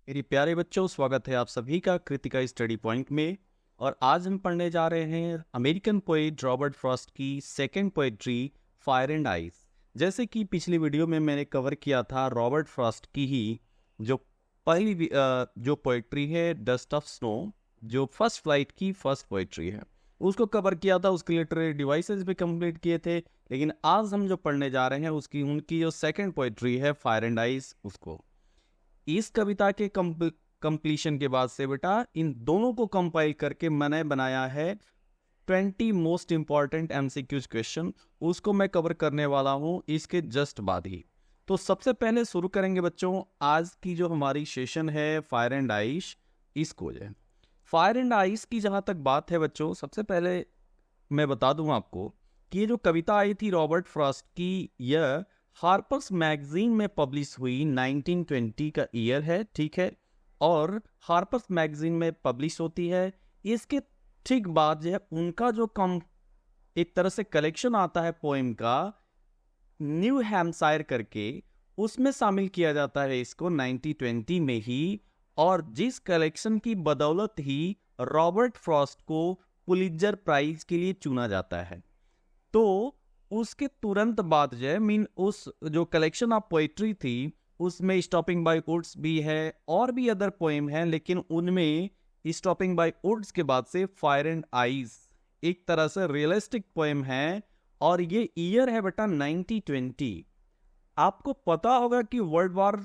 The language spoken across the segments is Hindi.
मेरे प्यारे बच्चों, स्वागत है आप सभी का कृतिका स्टडी पॉइंट में। और आज हम पढ़ने जा रहे हैं अमेरिकन पोएट रॉबर्ट फ्रॉस्ट की second poetry fire and ice. जैसे कि पिछली वीडियो में मैंने कवर किया था रॉबर्ट फ्रॉस्ट की ही जो जो पोएट्री है डस्ट ऑफ स्नो, जो फर्स्ट फ्लाइट की फर्स्ट पोएट्री है, उसको कवर किया था। उसके लिटरेरी डिवाइसेस भी कंप्लीट किए थे। लेकिन आज हम जो पढ़ने जा रहे हैं उनकी जो सेकेंड पोएट्री है फायर एंड आइस, उसको इस कविता के कंप्लीशन के बाद से बेटा इन दोनों को कंपाइल करके मैंने बनाया है 20 मोस्ट इंपॉर्टेंट एमसीक्यूज क्वेश्चन। उसको मैं कवर करने वाला हूं इसके जस्ट बाद ही। तो सबसे पहले शुरू करेंगे बच्चों आज की जो हमारी सेशन है फायर एंड आइस। इसको जो फायर एंड आइस की जहां तक बात है बच्चों, सबसे पहले मैं बता दूं आपको कि ये जो कविता आई थी रॉबर्ट फ्रॉस्ट की, यह हार्पर्स मैगजीन में पब्लिश हुई 1920 का ईयर है, ठीक है। और हार्पर्स मैगजीन में पब्लिश होती है। इसके ठीक बाद जो है उनका जो एक तरह से कलेक्शन आता है पोएम का, न्यू हैम्पशायर करके, उसमें शामिल किया जाता है इसको 1920 में ही। और जिस कलेक्शन की बदौलत ही रॉबर्ट फ्रॉस्ट को पुलित्जर प्राइज के लिए चुना जाता है। तो उसके तुरंत बाद जो है उस जो कलेक्शन ऑफ पोएट्री थी उसमें स्टॉपिंग बाय वुड्स भी है और भी अदर पोएम है, लेकिन उनमें स्टॉपिंग बाय वुड्स के बाद से फायर एंड आइस एक तरह से रियलिस्टिक पोएम है। और ये ईयर है बेटा 1920। आपको पता होगा कि वर्ल्ड वॉर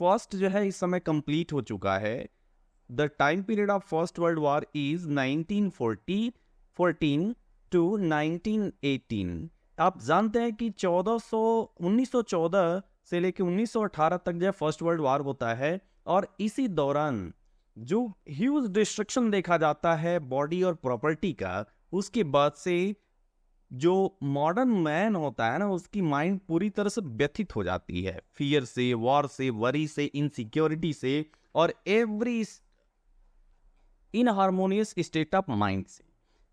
फर्स्ट जो है इस समय कंप्लीट हो चुका है। The time period of first world war is 1914 to 1918। आप जानते हैं कि 1914 से लेकर 1918 तक जो फर्स्ट वर्ल्ड वॉर होता है। और इसी दौरान जो ह्यूज डिस्ट्रक्शन देखा जाता है बॉडी और प्रॉपर्टी का, उसके बाद से जो मॉडर्न मैन होता है ना, उसकी माइंड पूरी तरह से व्यथित हो जाती है फियर से, वॉर से, वरी से, इनसिक्योरिटी से और एवरी इनहार्मोनियस स्टेट ऑफ माइंड से।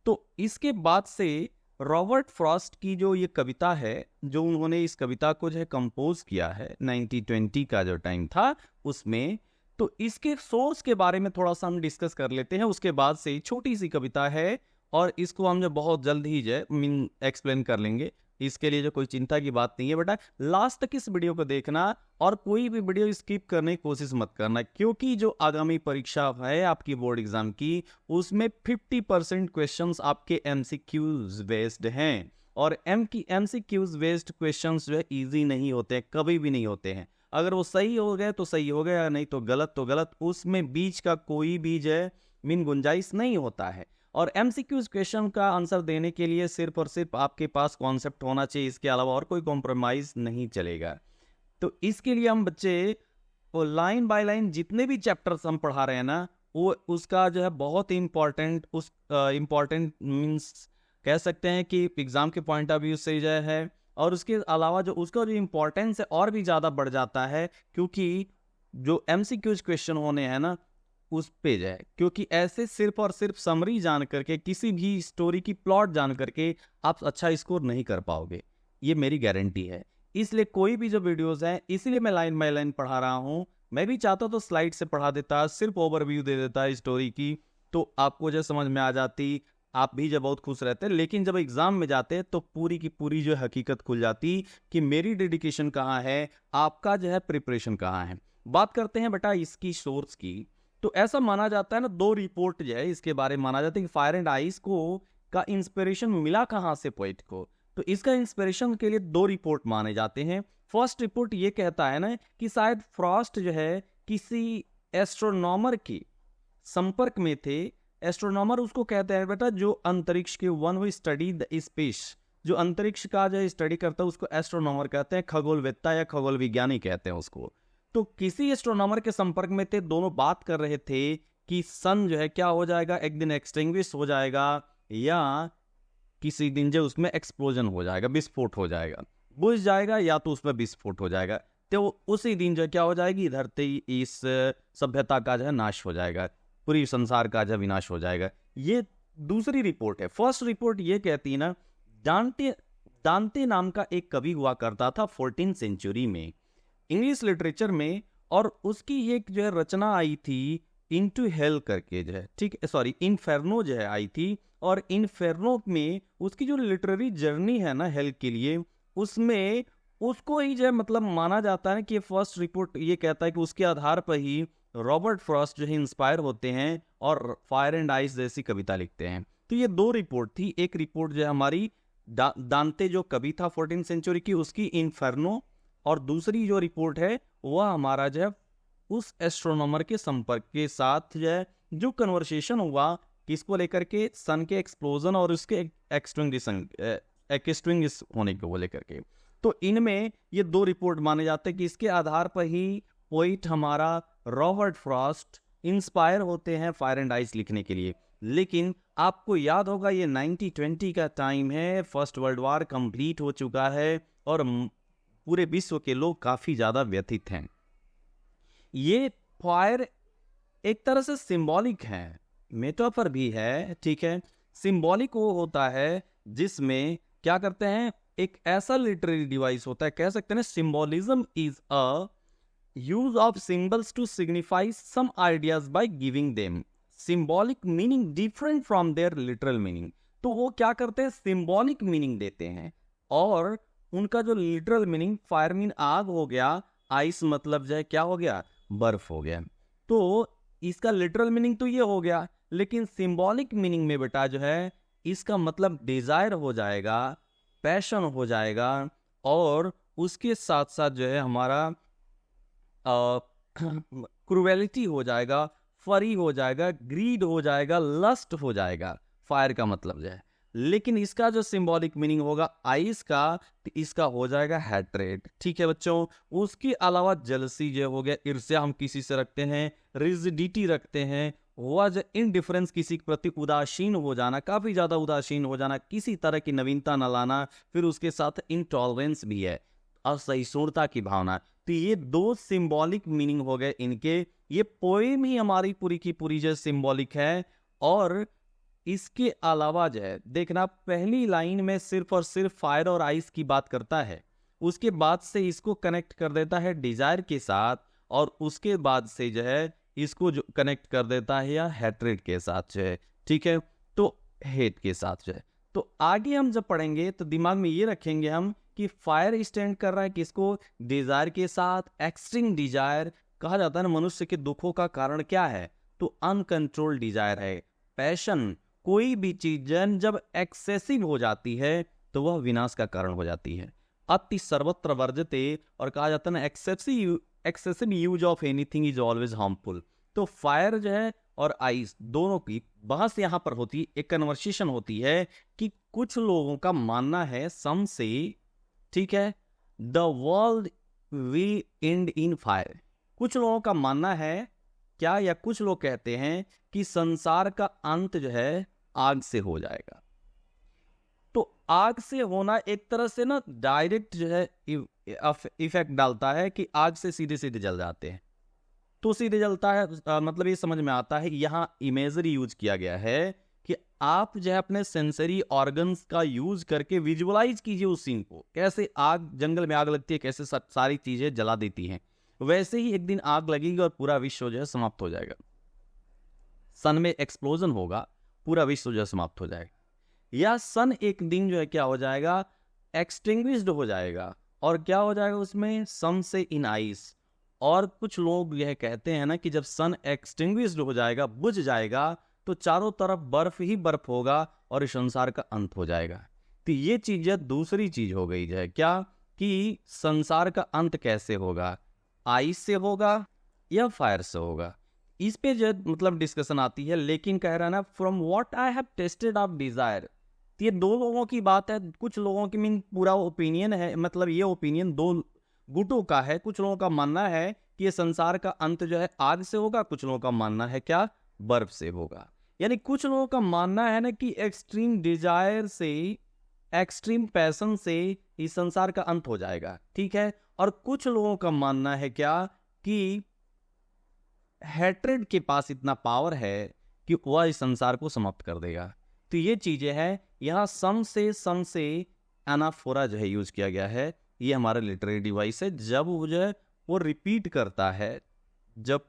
तो इसके बाद से रॉबर्ट फ्रॉस्ट की जो ये कविता है, जो उन्होंने इस कविता को जो है कंपोज किया है 1920 का जो टाइम था उसमें, तो इसके सोर्स के बारे में थोड़ा सा हम डिस्कस कर लेते हैं। उसके बाद से छोटी सी कविता है और इसको हम जो बहुत जल्द ही जो एक्सप्लेन कर लेंगे। इसके लिए जो कोई चिंता की बात नहीं है बेटा, लास्ट तक इस वीडियो को देखना और कोई भी वीडियो स्किप करने की कोशिश मत करना, क्योंकि जो आगामी परीक्षा है आपकी बोर्ड एग्जाम की, उसमें 50% क्वेश्चंस आपके एमसीक्यूज बेस्ड हैं। और एमसीक्यूज बेस्ड क्वेश्चंस जो है इजी नहीं होते, कभी भी नहीं होते हैं। अगर वो सही हो गए तो सही हो गया, नहीं तो गलत। उसमें बीच का कोई बीज है गुंजाइश नहीं होता है। और एमसीक्यूज क्वेश्चन का आंसर देने के लिए सिर्फ और सिर्फ आपके पास कॉन्सेप्ट होना चाहिए, इसके अलावा और कोई कॉम्प्रोमाइज नहीं चलेगा। तो इसके लिए हम बच्चे वो लाइन बाय लाइन जितने भी चैप्टर्स हम पढ़ा रहे हैं ना, वो उसका जो है बहुत इंपॉर्टेंट इंपॉर्टेंट मीन्स कह सकते हैं कि एग्जाम के पॉइंट ऑफ व्यू से जो है। और उसके अलावा जो उसका जो इंपॉर्टेंस है और भी ज़्यादा बढ़ जाता है, क्योंकि जो एमसीक्यूज क्वेश्चन होने हैं ना उस पे जाए, क्योंकि ऐसे सिर्फ और सिर्फ समरी जान करके, किसी भी स्टोरी की प्लॉट जान करके आप अच्छा स्कोर नहीं कर पाओगे, ये मेरी गारंटी है। इसलिए कोई भी जो वीडियोस हैं, इसलिए मैं लाइन बाय लाइन पढ़ा रहा हूँ। मैं भी चाहता तो स्लाइड से पढ़ा देता, सिर्फ ओवरव्यू दे देता स्टोरी की, तो आपको जो समझ में आ जाती, आप भी जब बहुत खुश रहते। लेकिन जब एग्जाम में जाते तो पूरी की पूरी जो हकीकत खुल जाती कि मेरी डेडिकेशन कहाँ है, आपका जो है प्रिपरेशन कहाँ है। बात करते हैं बेटा इसकी सोर्स की। तो ऐसा माना जाता है ना, दो रिपोर्ट जो है इसके बारे में माना जाता है कि फायर एंड आइस को का इंस्पिरेशन मिला कहाँ से पोएट को। तो इसका इंस्पिरेशन के लिए दो रिपोर्ट माने जाते हैं। फर्स्ट रिपोर्ट ये कहता है ना कि शायद फ्रॉस्ट जो है किसी एस्ट्रोनॉमर के संपर्क में थे। एस्ट्रोनॉमर उसको कहते हैं बेटा जो अंतरिक्ष के one who study the space, जो अंतरिक्ष का जो स्टडी करता है उसको एस्ट्रोनॉमर कहते हैं, खगोलवेत्ता या खगोल विज्ञानी कहते हैं उसको। तो किसी एस्ट्रोनॉमर के संपर्क में थे, दोनों बात कर रहे थे कि सन जो है क्या हो जाएगा, एक दिन एक्सटिंग्विश हो जाएगा या किसी दिन जो उसमें एक्सप्लोजन हो जाएगा, विस्फोट हो जाएगा, बुझ जाएगा या तो उसमें विस्फोट हो जाएगा। तो उसी दिन जो क्या हो जाएगी, धरती इस सभ्यता का जो है नाश हो जाएगा, पूरी संसार का जो विनाश हो जाएगा। ये दूसरी रिपोर्ट है। फर्स्ट रिपोर्ट ये कहती है ना, दांते नाम का एक कवि हुआ करता था 14th सेंचुरी में। इंग्लिश लिटरेचर में और उसकी एक जो है रचना आई थी इनटू हेल करके जो है, ठीक है, सॉरी इनफेर्नो जो है आई थी, और इनफेर्नो में उसकी जो लिटरेरी जर्नी है ना हेल के लिए, उसमें उसको ही जो है मतलब माना जाता है कि फर्स्ट रिपोर्ट ये कहता है कि उसके आधार पर ही रॉबर्ट फ्रॉस्ट जो है इंस्पायर होते हैं और फायर एंड आइस जैसी कविता लिखते हैं। तो ये दो रिपोर्ट थी, एक रिपोर्ट जो है हमारी दांते जो कवि था 14th सेंचुरी की, उसकी इनफर्नो, और दूसरी जो रिपोर्ट है वह हमारा जो है उस एस्ट्रोनॉमर के संपर्क के साथ जो है जो कन्वर्सेशन हुआ किसको लेकर के, सन के एक्सप्लोजन और उसके एक्सटिंग होने को लेकर के। तो इनमें ये दो रिपोर्ट माने जाते हैं कि इसके आधार पर ही पोइट हमारा रॉबर्ट फ्रॉस्ट इंस्पायर होते हैं फायर एंड आइस लिखने के लिए। लेकिन आपको याद होगा ये 1920 का टाइम है, फर्स्ट वर्ल्ड वॉर कंप्लीट हो चुका है और पूरे विश्व के लोग काफी ज्यादा व्यथित हैं। ये फायर एक तरह से सिंबॉलिक है, मेटाफर भी है, ठीक है। सिंबॉलिक वो होता है जिसमें क्या करते हैं, एक ऐसा लिटरेरी डिवाइस होता है, कह सकते हैं symbolism is a use of symbols to signify some ideas by giving them symbolic meaning different from their literal meaning. तो वो क्या करते हैं, सिंबॉलिक मीनिंग देते हैं, और उनका जो लिटरल मीनिंग, फायर मीन आग हो गया, आइस मतलब जो है क्या हो गया, बर्फ हो गया। तो इसका लिटरल मीनिंग तो ये हो गया, लेकिन सिंबॉलिक मीनिंग में बेटा जो है इसका मतलब डिजायर हो जाएगा, पैशन हो जाएगा, और उसके साथ साथ जो है हमारा क्रूएलिटी हो जाएगा, फरी हो जाएगा, ग्रीड हो जाएगा, लस्ट हो जाएगा, फायर का मतलब जो है। लेकिन इसका जो सिंबॉलिक मीनिंग होगा आइस का, तो इसका हो जाएगा हैट्रेड, ठीक है बच्चों। उसके अलावा जलसी जो हो गया, ईर्ष्या हम किसी से रखते हैं, रिजिडिटी रखते हैं, हुआ जो इनडिफरेंस, किसी के प्रति उदासीन हो जाना, काफी ज्यादा उदासीन हो जाना, किसी तरह की नवीनता न लाना, फिर उसके साथ इंटॉलरेंस भी है, असहिष्णुता की भावना। तो ये दो सिंबॉलिक मीनिंग हो गए इनके। ये पोएम ही हमारी पूरी की पूरी जो सिंबॉलिक है। और इसके अलावा जो है देखना, पहली लाइन में सिर्फ और सिर्फ फायर और आइस की बात करता है, उसके बाद से इसको कनेक्ट कर देता है डिजायर के साथ, और उसके बाद से जो है इसको जो कनेक्ट कर देता है या हैट्रेड के साथ जो है, ठीक है, तो हेट के साथ जो है। तो आगे हम जब पढ़ेंगे तो दिमाग में ये रखेंगे हम कि फायर स्टैंड कर रहा है किसको, डिजायर के साथ। एक्सट्रीम डिजायर कहा जाता है ना, मनुष्य के दुखों का कारण क्या है, तो अनकंट्रोल्ड डिजायर है, पैशन। कोई भी चीज जब एक्सेसिव हो जाती है तो वह विनाश का कारण हो जाती है। अति सर्वत्र वर्जते, और कहा जाता है ना excessive use of anything is always harmful. तो फायर जो है और आइस दोनों की बहस यहाँ पर होती है, एक कन्वर्सेशन होती है कि कुछ लोगों का मानना है सम से, ठीक है, the world will and in fire. कुछ लोगों का मानना है क्या, या कुछ लोग कहते हैं कि संसार का अंत जो है आग से हो जाएगा। तो आग से होना एक तरह से ना डायरेक्ट जो है इफेक्ट डालता है कि आग से सीधे सीधे जल जाते हैं, तो सीधे जलता है, मतलब ये समझ में आता है। यहाँ इमेजरी यूज किया गया है कि आप जो है अपने सेंसरी ऑर्गन्स का यूज करके विजुअलाइज कीजिए उस सीन को, कैसे आग, जंगल में आग लगती है, कैसे सारी चीजें जला देती हैं, वैसे ही एक दिन आग लगेगी और पूरा विश्व जो है समाप्त हो जाएगा। सन में एक्सप्लोजन होगा, पूरा विश्व जो है समाप्त हो जाएगा, या सन एक दिन जो है क्या हो जाएगा, एक्सटिंग्विश्ड हो जाएगा, और क्या हो जाएगा उसमें, सम से इन आइस। और कुछ लोग यह कहते हैं ना कि जब सन एक्सटिंग्विश्ड हो जाएगा, बुझ जाएगा, तो चारों तरफ बर्फ ही बर्फ होगा और इस संसार का अंत हो जाएगा। तो ये चीज दूसरी चीज हो गई है क्या, कि संसार का अंत कैसे होगा, आइस से होगा या फायर से होगा, इस पे जो मतलब डिस्कशन आती है। लेकिन कह रहा है ना, from what I have tasted of Dzire, ये दो लोगों की बात है, कुछ लोगों की मीन पूरा ओपिनियन है, मतलब ये ओपिनियन दो गुटों का है। कुछ लोगों का मानना है कि ये संसार का अंत जो है आग से होगा, कुछ लोगों का मानना है क्या, बर्फ से होगा। यानी कुछ लोगों का मानना है ना कि एक्सट्रीम डिजायर से, एक्सट्रीम पैशन से इस संसार का अंत हो जाएगा, ठीक है। और कुछ लोगों का मानना है क्या, कि हैट्रेड के पास इतना पावर है कि वह इस संसार को समाप्त कर देगा। तो ये चीजें हैं, यहाँ सम से एनाफोरा जो है यूज किया गया है। ये हमारा लिटरेरी डिवाइस है। जब वो जो है वो रिपीट करता है जब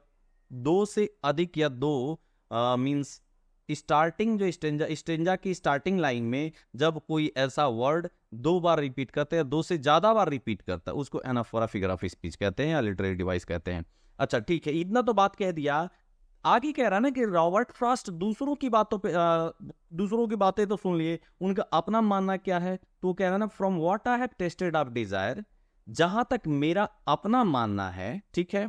दो से अधिक या दो मीन्स स्टार्टिंग जो स्टेंजा की स्टार्टिंग लाइन में जब कोई ऐसा वर्ड दो बार रिपीट करते हैं, दो से ज्यादा बार रिपीट करता है, उसको एनाफोरा फिगर ऑफ स्पीच कहते हैं या लिटरेरी डिवाइस कहते हैं। अच्छा ठीक है, इतना तो बात कह दिया। आगे कह रहा है ना कि रॉबर्ट फ्रॉस्ट दूसरों की बातों पे दूसरों की बातें तो सुन लिए, उनका अपना मानना क्या है, तो कह रहा है ना from what I have tasted of desire, जहां तक मेरा अपना मानना है, ठीक है,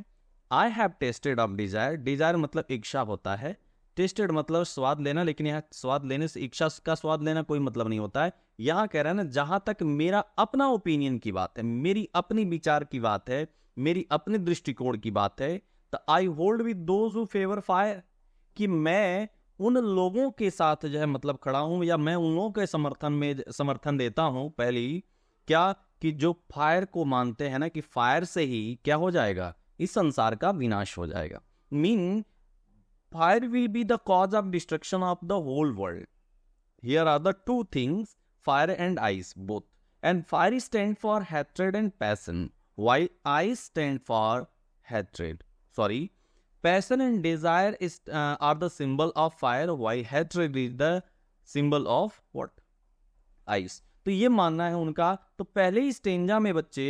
I have tasted of desire, desire मतलब इच्छा होता है, टेस्टेड मतलब स्वाद लेना, लेकिन यहाँ स्वाद लेने से इच्छा का स्वाद लेना कोई मतलब नहीं होता है। यहाँ कह रहा है ना जहां तक मेरा अपना ओपिनियन की बात है, मेरी अपनी विचार की बात है, मेरी अपने दृष्टिकोण की बात है, तो I hold with those who favour fire, कि मैं उन लोगों के साथ जो है मतलब खड़ा हूं, या मैं उन लोगों के समर्थन देता हूं पहली, क्या कि जो फायर को मानते हैं ना कि फायर से ही क्या हो जाएगा, इस संसार का विनाश हो जाएगा। Mean fire will be the cause of destruction of the whole world. Here are the two things, fire and ice both, and fire stand for hatred and passion, while I stand for hatred. Sorry, passion and desire are the symbol of fire, while hatred is the symbol of what? Ice. तो ये मानना है उनका। तो पहले ही स्टेंजा में बच्चे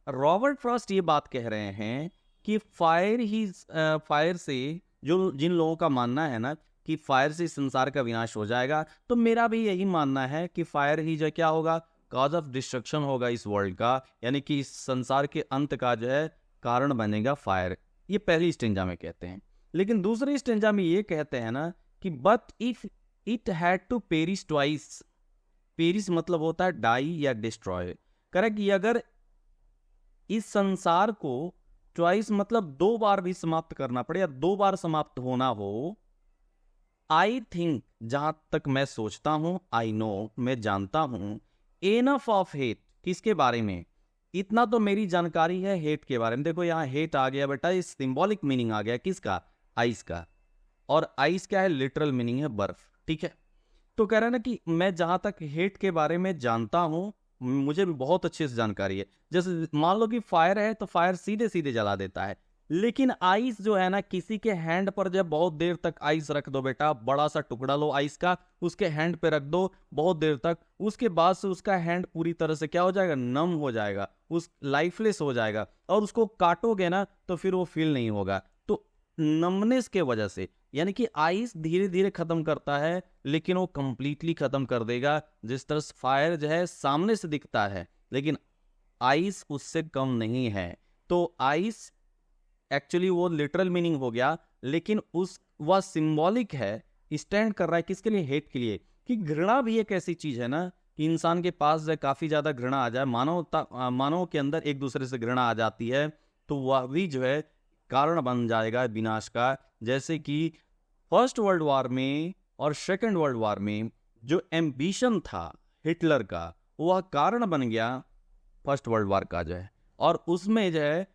रॉबर्ट फ्रॉस्ट ये बात कह रहे हैं कि फायर से जो जिन लोगों का मानना है ना कि फायर से संसार का विनाश हो जाएगा, तो मेरा भी यही मानना है कि फायर ही जो क्या होगा, कॉज ऑफ डिस्ट्रक्शन होगा इस वर्ल्ड का, यानी कि इस संसार के अंत का जो है कारण बनेगा फायर। ये पहली स्टेंजा में कहते हैं। लेकिन दूसरी स्टेंजा में ये कहते हैं ना कि but if it had to perish twice, perish मतलब होता है डाई या डिस्ट्रॉय, करेक्ट, कि अगर इस संसार को ट्वाइस मतलब दो बार भी समाप्त करना पड़े या दो बार समाप्त होना हो, आई थिंक, जहां तक मैं सोचता हूं, आई नो, मैं जानता हूं, एनफ ऑफ हेट, किसके बारे में, इतना तो मेरी जानकारी है हेट के बारे में। देखो यहाँ हेट आ गया बेटा, इस सिंबॉलिक मीनिंग आ गया किसका, आइस का, और आइस क्या है, लिटरल मीनिंग है बर्फ, ठीक है। तो कह रहा है ना कि मैं जहां तक हेट के बारे में जानता हूं, मुझे भी बहुत अच्छे से जानकारी है। जैसे मान लो कि फायर है तो फायर सीधे सीधे जला देता है, लेकिन आइस जो है ना, किसी के हैंड पर जब बहुत देर तक आइस रख दो बेटा, बड़ा सा टुकड़ा लो आइस का, उसके हैंड पे रख दो बहुत देर तक, उसके बाद से उसका हैंड पूरी तरह से क्या हो जाएगा, नम हो जाएगा, उस लाइफलेस हो जाएगा, और उसको काटोगे ना तो फिर वो फील नहीं होगा। तो नमनेस के वजह से, यानी कि आइस धीरे धीरे खत्म करता है, लेकिन वो कंप्लीटली खत्म कर देगा। जिस तरह से फायर जो है सामने से दिखता है, लेकिन आइस उससे कम नहीं है। तो आइस एक्चुअली वो लिटरल मीनिंग हो गया, लेकिन वह सिंबॉलिक है, स्टैंड कर रहा है किसके लिए, हेट के लिए। कि घृणा भी एक ऐसी चीज है ना कि इंसान के पास काफी ज्यादा घृणा आ जाए, मानव के अंदर एक दूसरे से घृणा आ जाती है, तो वह भी जो है कारण बन जाएगा विनाश का। जैसे कि फर्स्ट वर्ल्ड वॉर में और सेकेंड वर्ल्ड वॉर में जो एम्बिशन था हिटलर का, वह कारण बन गया फर्स्ट वर्ल्ड वॉर का जो है, और उसमें जो है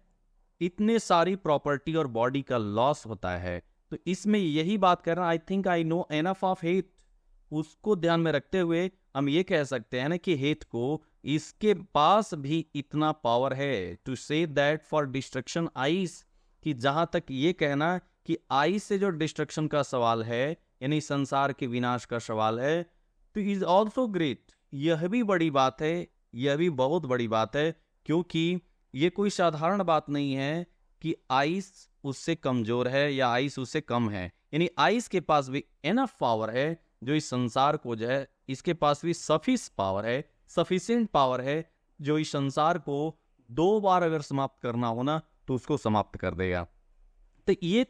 इतने सारी प्रॉपर्टी और बॉडी का लॉस होता है। तो इसमें यही बात कर रहा, I think I know enough of hate, उसको ध्यान में रखते हुए हम ये कह सकते हैं ना कि हेट को, इसके पास भी इतना पावर है to say that for destruction ice, कि जहां तक ये कहना कि आइस से जो डिस्ट्रक्शन का सवाल है, यानी संसार के विनाश का सवाल है, तो इज ऑल्सो ग्रेट। यह भी बड़ी बात है, यह भी बहुत बड़ी बात है, क्योंकि ये कोई साधारण बात नहीं है कि आइस उससे कमजोर है या आइस उससे कम है। यानी आइस के पास भी एनफ पावर है जो इस संसार को जो है, इसके पास भी सफिशिएंट पावर है जो इस संसार को दो बार अगर समाप्त करना हो ना तो उसको समाप्त कर देगा। तो ये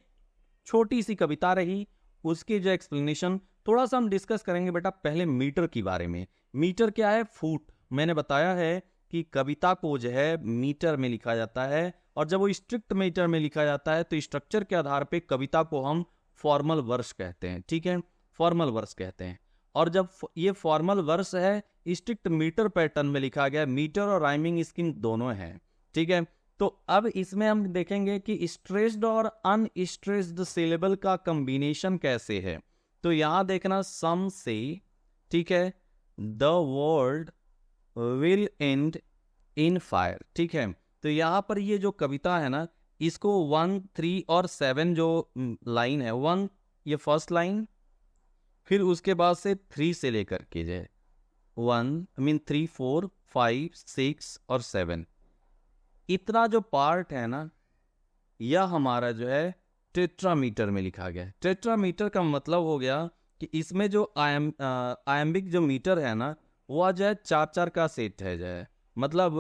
छोटी सी कविता रही, उसकी जो एक्सप्लेनेशन थोड़ा सा हम डिस्कस करेंगे बेटा। पहले मीटर के बारे में। मीटर क्या है, फुट। मैंने बताया है कि कविता को जो है मीटर में लिखा जाता है, और जब वो स्ट्रिक्ट मीटर में लिखा जाता है तो स्ट्रक्चर के आधार पे कविता को हम फॉर्मल वर्स कहते हैं, ठीक है, फॉर्मल वर्स कहते हैं। और जब ये फॉर्मल वर्स है, स्ट्रिक्ट मीटर पैटर्न में लिखा गया, मीटर और राइमिंग स्कीम दोनों है, ठीक है। तो अब इसमें हम देखेंगे कि स्ट्रेस्ड और अनस्ट्रेस्ड सिलेबल का कॉम्बिनेशन कैसे है। तो यहां देखना, सम से, ठीक है, the world will and in fire, ठीक है। तो यहाँ पर ये जो कविता है ना, इसको 1, 3 और 7 जो लाइन है, 1 ये फर्स्ट लाइन, फिर उसके बाद से 3 से लेकर के जाए 3, 4, 5, 6 और 7, इतना जो पार्ट है ना, यह हमारा जो है टेट्रामीटर में लिखा गया है। टेट्रामीटर का मतलब हो गया कि इसमें जो आयम्बिक जो मीटर है ना, वह जो है 4-4 का सेट है, जो है मतलब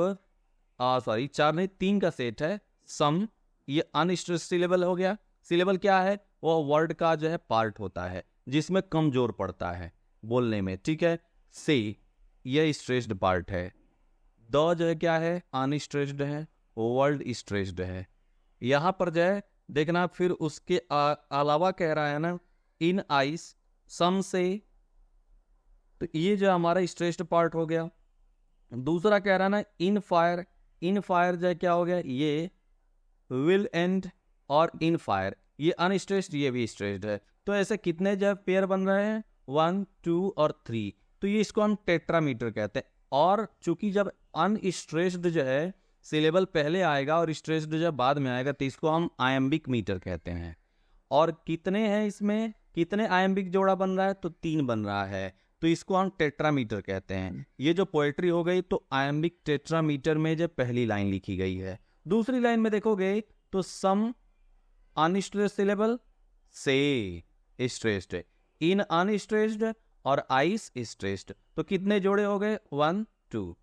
4 नहीं 3 का सेट है। सम ये अनस्ट्रेस्ड सिलेबल हो गया। सिलेबल क्या है? वो वर्ड का जो है पार्ट होता है जिसमें कम जोर पड़ता है बोलने में, ठीक है। से ये स्ट्रेस्ड पार्ट है। द जो है क्या है? अनस्ट्रेस्ड है, वर्ड स्ट्रेस्ड है। यहाँ पर जो है देखना, फिर उसके अलावा कह रहा है ना इन आइस सम से, तो ये जो हमारा स्ट्रेस्ड पार्ट हो गया। दूसरा कह रहा है ना इन फायर, इन फायर जो है क्या हो गया? ये विल एंड और इन फायर, ये अनस्ट्रेस्ड, ये भी स्ट्रेस्ड है। तो ऐसे कितने जो पेयर बन रहे हैं? 1, 2 और 3। तो ये इसको हम टेट्रामीटर कहते हैं। और चूंकि जब अनस्ट्रेस्ड जो है सिलेबल पहले आएगा और स्ट्रेस्ड जब बाद में आएगा, तो इसको हम आयम्बिक मीटर कहते हैं। और कितने हैं इसमें, कितने आयम्बिक जोड़ा बन रहा है? तो 3 बन रहा है, तो इसको हम टेट्रामीटर कहते हैं। ये जो पोएट्री हो गई तो आयम्बिक टेट्रामीटर में जो पहली लाइन लिखी गई है। दूसरी लाइन में देखोगे तो सम अनस्ट्रेस्ड सिलेबल से स्ट्रेस्ड, इन अनस्ट्रेस्ड और आइस स्ट्रेस्ड, तो कितने जोड़े हो गए? 1, 2।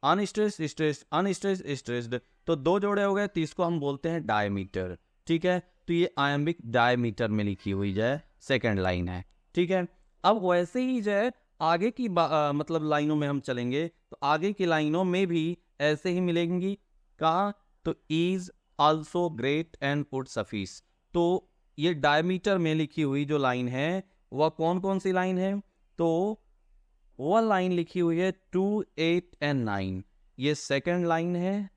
अनस्ट्रेस्ड स्ट्रेस्ड, अनस्ट्रेस्ड स्ट्रेस्ड, तो 2 जोड़े हो गए, तो इसको हम बोलते हैं डायमीटर, ठीक है। तो ये आयम्बिक डायमीटर में लिखी हुई जो है सेकेंड लाइन है, ठीक है। अब वैसे ही जो है आगे की मतलब लाइनों में हम चलेंगे, तो आगे की लाइनों में भी ऐसे ही मिलेंगी। कहाँ? तो is also great and would suffice. तो ये डायमीटर में लिखी हुई जो लाइन है वह कौन कौन सी लाइन है? तो वह लाइन लिखी हुई है 2, 8 एंड 9। ये सेकंड लाइन है,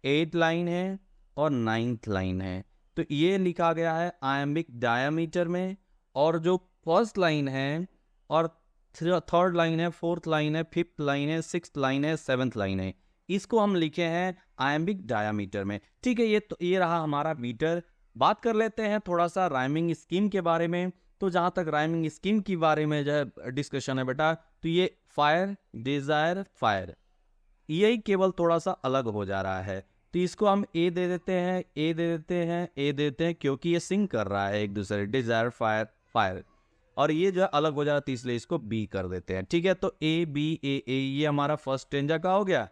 8 लाइन है और 9th लाइन है। तो ये लिखा गया है आयम्बिक डायमीटर में। और जो फर्स्ट लाइन है और थर्ड लाइन है, फोर्थ लाइन है, फिफ्थ लाइन है, सिक्स्थ लाइन है, 7th लाइन है, इसको हम लिखे हैं आयम्बिक डायमीटर में, ठीक है। ये रहा हमारा मीटर। बात कर लेते हैं थोड़ा सा राइमिंग स्कीम के बारे में। तो जहां तक राइमिंग स्कीम के बारे में जो है डिस्कशन है बेटा, तो ये फायर, डिजायर, फायर, यही केवल थोड़ा सा अलग हो जा रहा है। तो इसको हम ए दे देते हैं, ए दे देते हैं, ए देते हैं, क्योंकि ये सिंक कर रहा है एक दूसरे, डिजायर, फायर, फायर। और ये जो है अलग हो जा रहा है, तो इसलिए इसको बी कर देते हैं, ठीक है। तो ए बी ए ए, ये हमारा फर्स्ट स्टेंजा का हो गया।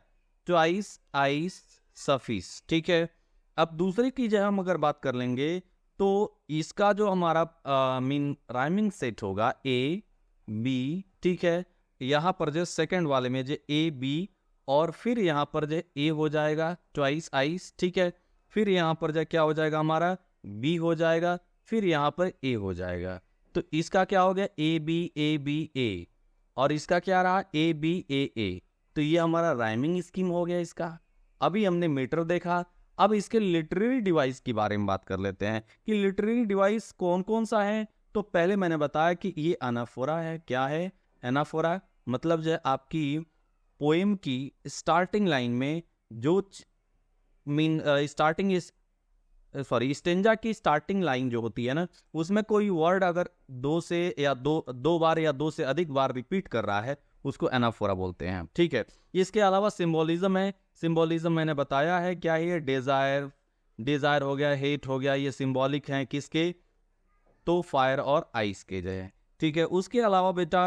ट्वाइस, आइस, सफिस, ठीक है। अब दूसरी की जो हम अगर बात कर लेंगे, तो इसका जो हमारा राइमिंग सेट होगा ए बी, ठीक है। यहाँ पर जो सेकंड वाले में जो ए बी, और फिर यहाँ पर जो ए हो जाएगा ट्वाइस आइस, ठीक है। फिर यहाँ पर जो क्या हो जाएगा हमारा? बी हो जाएगा, फिर यहाँ पर ए हो जाएगा। तो इसका क्या हो गया? ए बी ए, और इसका क्या रहा? ए बी ए। तो ये हमारा राइमिंग स्कीम हो गया इसका। अभी हमने मीटर देखा, अब इसके लिटरेरी डिवाइस के बारे में बात कर लेते हैं कि लिटरेरी डिवाइस कौन कौन सा है। तो पहले मैंने बताया कि ये एनाफोरा है। क्या है एनाफोरा? मतलब जो है आपकी पोएम की स्टार्टिंग लाइन में जो स्टेंजा की स्टार्टिंग लाइन जो होती है ना, उसमें कोई वर्ड अगर दो बार या दो से अधिक बार रिपीट कर रहा है, उसको एनाफोरा बोलते हैं, ठीक है। इसके अलावा सिंबोलिज्म है। सिंबोलिज्म मैंने बताया है क्या है। डिजायर हो गया, हेट हो गया, ये सिंबॉलिक हैं किसके? तो फायर और आइस के जो है, ठीक है। उसके अलावा बेटा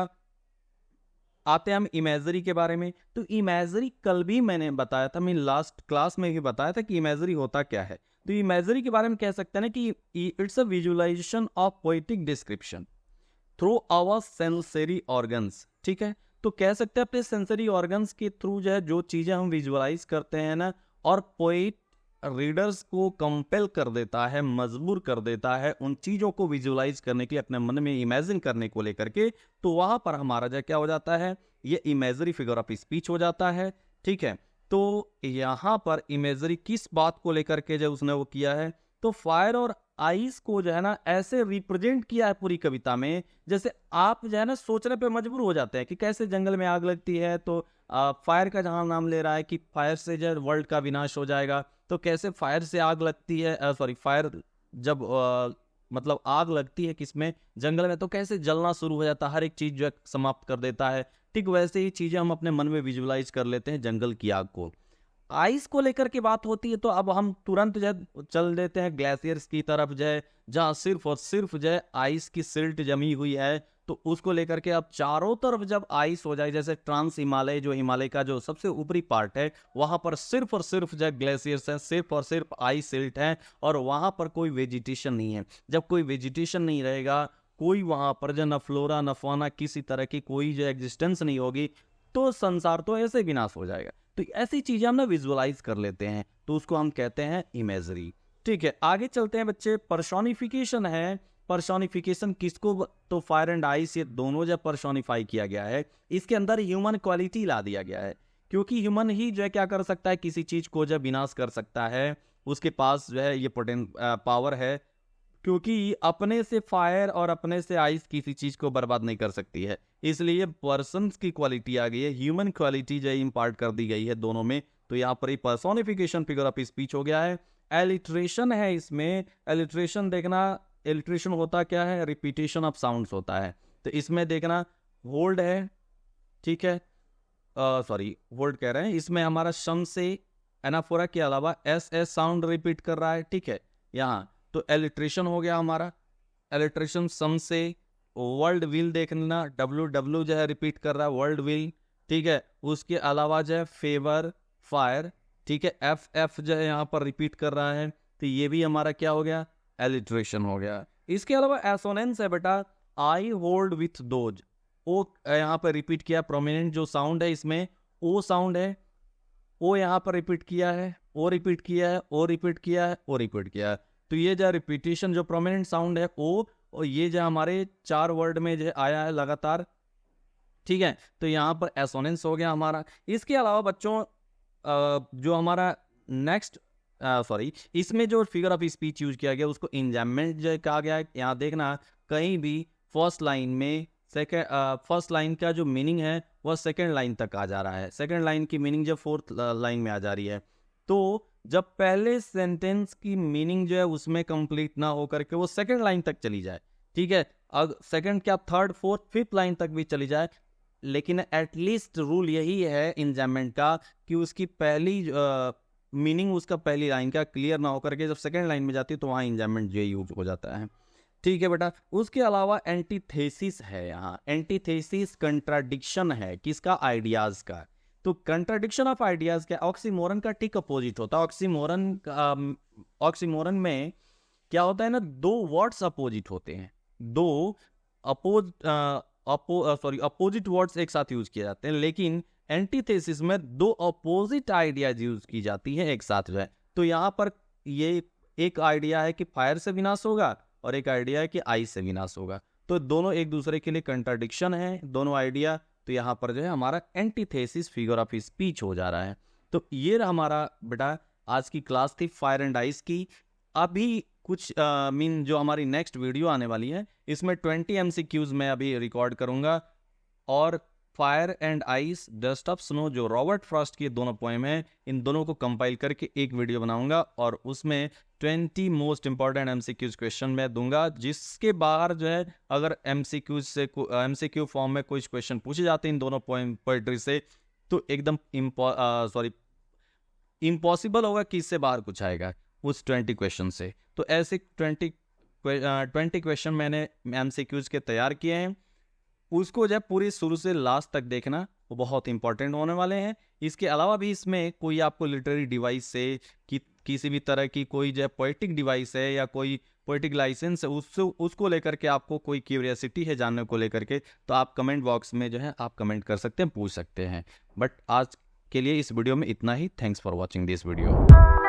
आते हैं हम इमेजरी के बारे में। तो इमेजरी कल भी मैंने बताया था, मैं लास्ट क्लास में भी बताया था कि इमेजरी होता क्या है। तो इमेजरी के बारे में कह सकते हैं ना कि it's a visualization of poetic description through our sensory organs, ठीक है। तो कह सकते हैं अपने सेंसरी ऑर्गन्स के थ्रू जो है जो चीजें हम विजुअलाइज करते हैं ना, और पोएट रीडर्स को कंपेल कर देता है, मजबूर कर देता है उन चीजों को विजुअलाइज करने के लिए, अपने मन में इमेजिन करने को लेकर के। तो वहां पर हमारा जो क्या हो जाता है? ये इमेजरी फिगर ऑफ स्पीच हो जाता है, ठीक है। तो यहाँ पर इमेजरी किस बात को लेकर के जो उसने वो किया है? तो फायर और आइस को जो है ना ऐसे रिप्रेजेंट किया है पूरी कविता में, जैसे आप जो है ना सोचने पे मजबूर हो जाते हैं कि कैसे जंगल में आग लगती है, तो फायर का जहां नाम ले रहा है कि फायर से जो वर्ल्ड का विनाश हो जाएगा, तो कैसे फायर से आग लगती है, फायर जब मतलब आग लगती है किसमें, जंगल में, तो कैसे जलना शुरू हो जाता है, हर एक चीज जो है समाप्त कर देता है। ठीक वैसे ही चीजें हम अपने मन में विजुअलाइज कर लेते हैं जंगल की आग को। आइस को लेकर के बात होती है तो अब हम तुरंत जो है चल देते हैं ग्लेशियर्स की तरफ, जो है जहाँ सिर्फ और सिर्फ जो है आइस की सिल्ट जमी हुई है, तो उसको लेकर के अब चारों तरफ जब आइस हो जाए, जैसे ट्रांस हिमालय, जो हिमालय का जो सबसे ऊपरी पार्ट है, वहां पर सिर्फ और सिर्फ जो है ग्लेशियर्स है, सिर्फ और सिर्फ आइस सिल्ट है, और वहां पर कोई वेजिटेशन नहीं है। जब कोई वेजिटेशन नहीं रहेगा, कोई वहां पर जो न फ्लोरा न फौना, किसी तरह की कोई जो एग्जिस्टेंस नहीं होगी, तो संसार तो ऐसे विनाश हो जाएगा। तो ऐसी चीजें हम ना विजुअलाइज कर लेते हैं, तो उसको हम कहते हैं इमेजरी। ठीक है, आगे चलते हैं बच्चे। पर्सोनिफिकेशन है। पर्सोनिफिकेशन किसको, तो फायर एंड आइस, ये दोनों जब पर्सोनिफाई किया गया है, इसके अंदर ह्यूमन क्वालिटी ला दिया गया है, क्योंकि ह्यूमन ही जो है क्या कर सकता है, किसी चीज को जब विनाश कर सकता है, उसके पास जो है ये पावर है, क्योंकि अपने से फायर और अपने से आइस किसी चीज को बर्बाद नहीं कर सकती है, इसलिए पर्सन की क्वालिटी आ गई है, ह्यूमन क्वालिटी जो इम्पार्ट कर दी गई है दोनों में। तो यहाँ पर पर्सोनिफिकेशन फिगर ऑफ स्पीच हो गया है। एलिट्रेशन है इसमें। एलिट्रेशन देखना, एलिट्रेशन होता क्या है, रिपीटेशन ऑफ साउंड्स होता है। तो इसमें देखना होल्ड है, ठीक है, होल्ड कह रहे हैं, इसमें हमारा शम से एनाफोरा के अलावा एस एस साउंड रिपीट कर रहा है, ठीक है यहाँ, तो एलिट्रेशन हो गया हमारा। एलिट्रेशन सम से वर्ल्ड विल देखना, डब्ल्यू डब्ल्यू जो है रिपीट कर रहा है, वर्ल्ड विल, ठीक है। उसके अलावा जो है फेवर, फायर, ठीक है, एफ एफ जो है यहाँ पर रिपीट कर रहा है, तो ये भी हमारा क्या हो गया, एलिट्रेशन हो गया। इसके अलावा एसोनेंस है बेटा, आई होल्ड विथ दोज, ओ यहाँ पर रिपीट किया, प्रोमिनेंट जो साउंड है इसमें ओ साउंड है, ओ यहाँ पर रिपीट किया है, ओ रिपीट किया है, ओ रिपीट किया है, ओ रिपीट किया है, तो ये जो रिपीटेशन जो प्रोमिनेंट साउंड है ओ, और ये जो हमारे 4 वर्ड में जो आया है लगातार, ठीक है, तो यहाँ पर एसोनेंस हो गया हमारा। इसके अलावा बच्चों जो हमारा नेक्स्ट इसमें जो फिगर ऑफ स्पीच यूज किया गया उसको इंजैममेंट जो कहा गया है। यहाँ देखना कहीं भी फर्स्ट लाइन में फर्स्ट लाइन का जो मीनिंग है वह सेकेंड लाइन तक आ जा रहा है, सेकेंड लाइन की मीनिंग जब फोर्थ लाइन में आ जा रही है, तो जब पहले सेंटेंस की मीनिंग जो है उसमें कंप्लीट ना होकर के वो सेकंड लाइन तक चली जाए, ठीक है, अब सेकंड क्या थर्ड फोर्थ फिफ्थ लाइन तक भी चली जाए, लेकिन एटलीस्ट रूल यही है इंजैममेंट का कि उसकी पहली मीनिंग उसका पहली लाइन का क्लियर ना होकर के जब सेकंड लाइन में जाती है तो वहाँ इंजैममेंट जो यूज हो जाता है, ठीक है बेटा। उसके अलावा एंटीथेसिस है, यहाँ एंटीथेसिस कंट्राडिक्शन है, किसका, आइडियाज का। तो कंट्राडिक्शन ऑफ आइडियाज क्या, ऑक्सीमोरन का ठीक अपोजिट होता है। ऑक्सीमोरन में क्या होता है ना, 2 वर्ड्स अपोजिट होते हैं, 2 अपोजिट वर्ड्स एक साथ यूज किए जाते हैं, लेकिन एंटीथेसिस में 2 अपोजिट आइडियाज यूज की जाती है एक साथ जो है। तो यहाँ पर ये एक आइडिया है कि फायर से विनाश होगा और एक आइडिया है कि आइस से विनाश होगा, तो दोनों एक दूसरे के लिए कंट्राडिक्शन है दोनों आइडिया, तो यहाँ पर जो है हमारा एंटीथेसिस फिगर ऑफ स्पीच हो जा रहा है। तो ये हमारा बेटा आज की क्लास थी फायर एंड आइस की। अभी कुछ जो हमारी नेक्स्ट वीडियो आने वाली है इसमें 20 MCQs मैं अभी रिकॉर्ड करूंगा, और fire and ice, dust of snow जो रॉबर्ट फ्रॉस्ट की दोनों पोएम है, इन दोनों को कंपाइल करके एक वीडियो बनाऊंगा और उसमें 20 मोस्ट इंपॉर्टेंट MCQs क्वेश्चन मैं दूंगा, जिसके बाहर जो है अगर MCQ फॉर्म में कुछ क्वेश्चन पूछे जाते हैं इन दोनों पोएट्री से तो एकदम इम्पॉसिबल होगा कि इससे बाहर कुछ आएगा उस 20 क्वेश्चन से। तो ऐसे 20 क्वेश्चन मैंने MCQs के तैयार किए हैं, उसको जब पूरी शुरू से लास्ट तक देखना, वो बहुत इंपॉर्टेंट होने वाले हैं। इसके अलावा भी इसमें कोई आपको लिटरेरी डिवाइस से किसी भी तरह की कोई जो पोएटिक डिवाइस है या कोई पोएटिक लाइसेंस है उसको लेकर के आपको कोई क्यूरियोसिटी है जानने को लेकर के, तो आप कमेंट बॉक्स में जो है आप कमेंट कर सकते हैं, पूछ सकते हैं। बट आज के लिए इस वीडियो में इतना ही। Thanks for watching this video.